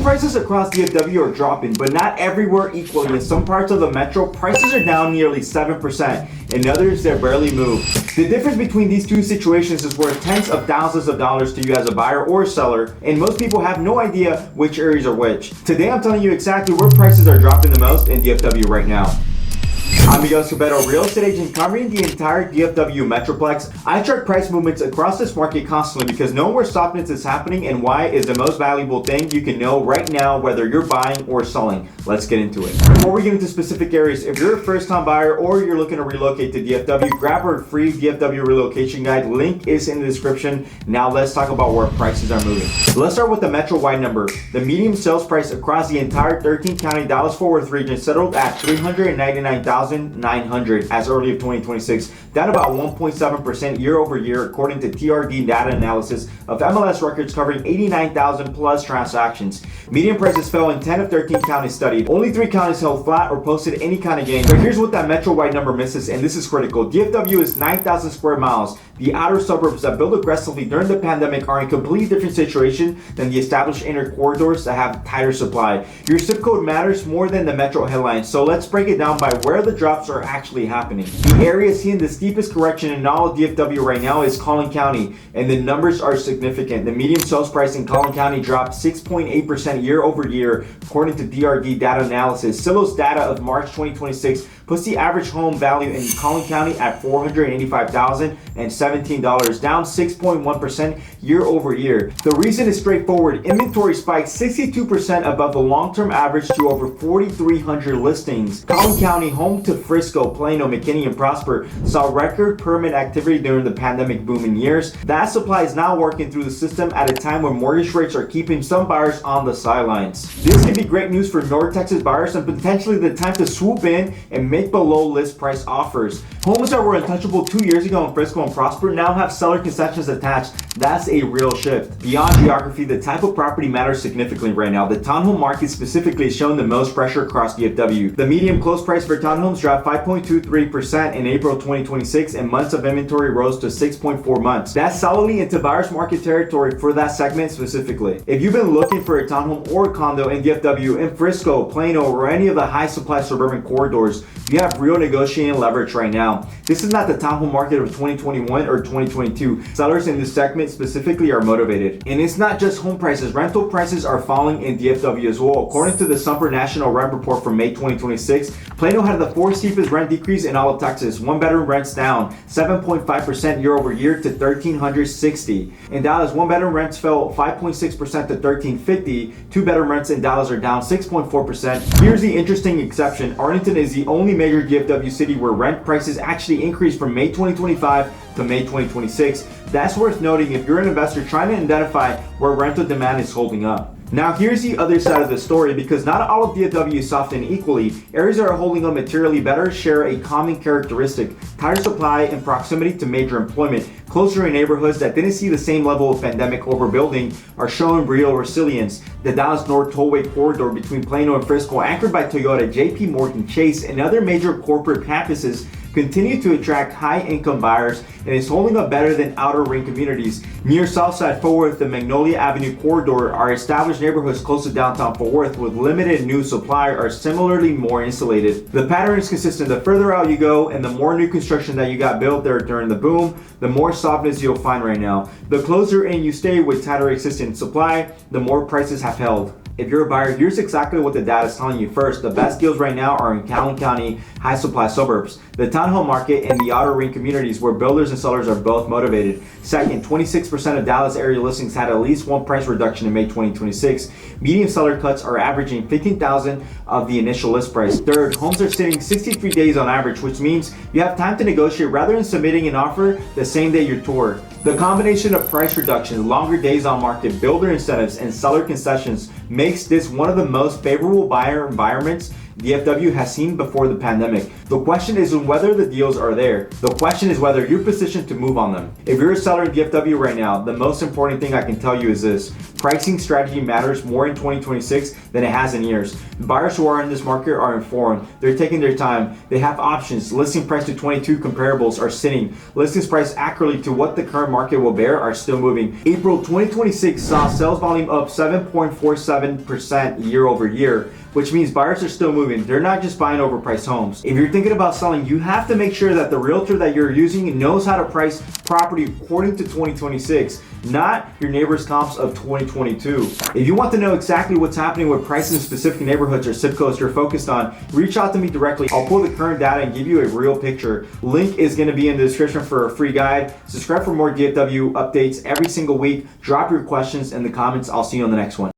Home prices across DFW are dropping, but not everywhere equally. In some parts of the metro, prices are down nearly 7%. In others, they're barely moved. The difference between these two situations is worth tens of thousands of dollars to you as a buyer or seller, and most people have no idea which areas are which. Today, I'm telling you exactly where prices are dropping the most in DFW right now. I'm Miguel Cobelo, real estate agent covering the entire DFW Metroplex. I track price movements across this market constantly because knowing where softness is happening and why is the most valuable thing you can know right now, whether you're buying or selling. Let's get into it. Before we get into specific areas, if you're a first-time buyer or you're looking to relocate to DFW, grab our free DFW relocation guide. Link is in the description. Now let's talk about where prices are moving. Let's start with the metro-wide number. The median sales price across the entire 13-county Dallas-Fort Worth region settled at $399,900 as early of 2026, down about 1.7% year over year, according to TRD data analysis of MLS records covering 89,000 plus transactions. Median prices fell in 10 of 13 counties studied. Only 3 counties held flat or posted any kind of gain. But here's what that metro-wide number misses, and this is critical. DFW is 9,000 square miles. The outer suburbs that built aggressively during the pandemic are in a completely different situation than the established inner corridors that have tighter supply. Your zip code matters more than the metro headlines, so let's break it down by where the drops are actually happening. The area seeing the steepest correction in all of DFW right now is Collin County, and the numbers are significant. The median sales price in Collin County dropped 6.8% year over year, according to DRD data analysis. Zillow's data of March 2026 puts the average home value in Collin County at $485,017, down 6.1% year over year. The reason is straightforward. Inventory spiked 62% above the long-term average to over 4,300 listings. Collin County, home to Frisco, Plano, McKinney, and Prosper, saw record permit activity during the pandemic booming years. That supply is now working through the system at a time when mortgage rates are keeping some buyers on the sidelines. This can be great news for North Texas buyers and potentially the time to swoop in and make below list price offers. Homes that were untouchable 2 years ago in Frisco and Prosper now have seller concessions attached. That's a real shift. Beyond geography, the type of property matters significantly right now. The townhome market specifically is showing the most pressure across DFW. The median close price for townhomes dropped 5.23% in April 2026, and months of inventory rose to 6.4 months. That's solidly into buyer's market territory for that segment specifically. If you've been looking for a townhome or a condo in DFW, in Frisco, Plano, or any of the high supply suburban corridors, you have real negotiating leverage right now. This is not the townhome market of 2021 or 2022. Sellers in this segment specifically are motivated. And it's not just home prices. Rental prices are falling in DFW as well. According to the Sumper National Rent Report from May 2026, Plano had the 4th steepest rent decrease in all of Texas. 1-bedroom rents down 7.5% year over year to $1,360. In Dallas, 1-bedroom rents fell 5.6% to $1,350. 2-bedroom rents in Dallas are down 6.4%. Here's the interesting exception. Arlington is the only major DFW city where rent prices actually increased from May 2025 to May 2026. That's worth noting if you're an investor trying to identify where rental demand is holding up. Now here's the other side of the story, because not all of DFW is softened equally. Areas that are holding up materially better share a common characteristic: tighter supply and proximity to major employment. Closer in neighborhoods that didn't see the same level of pandemic overbuilding are showing real resilience. The Dallas North Tollway corridor between Plano and Frisco, anchored by Toyota, JP Morgan Chase, and other major corporate campuses, continue to attract high-income buyers and is holding up better than outer ring communities. Near Southside Fort Worth, the Magnolia Avenue corridor, are established neighborhoods close to downtown Fort Worth with limited new supply are similarly more insulated. The pattern is consistent. The further out you go and the more new construction that you got built there during the boom, the more softness you'll find right now. The closer in you stay with tighter existing supply, the more prices have held. If you're a buyer, here's exactly what the data is telling you. First, the best deals right now are in Collin County high supply suburbs, the townhome market, and the outer ring communities where builders and sellers are both motivated. Second, 26% of Dallas area listings had at least one price reduction in May 2026. Median seller cuts are averaging $15,000 of the initial list price. Third, homes are sitting 63 days on average, which means you have time to negotiate rather than submitting an offer the same day you tour. The combination of price reductions, longer days on market, builder incentives, and seller concessions makes this one of the most favorable buyer environments DFW has seen before the pandemic. The question isn't whether the deals are there. The question is whether you're positioned to move on them. If you're a seller in DFW right now, the most important thing I can tell you is this: pricing strategy matters more in 2026 than it has in years. Buyers who are in this market are informed. They're taking their time. They have options. Listing price to 22 comparables are sitting. Listings price accurately to what the current market will bear are still moving. April 2026 saw sales volume up 7.47% year over year, which means buyers are still moving. They're not just buying overpriced homes. If you're thinking about selling, you have to make sure that the realtor that you're using knows how to price property according to 2026, not your neighbor's comps of 2022. If you want to know exactly what's happening with prices in specific neighborhoods or zip codes you're focused on, reach out to me directly. I'll pull the current data and give you a real picture. Link is going to be in the description for a free guide. Subscribe for more DFW updates every single week. Drop your questions in the comments. I'll see you on the next one.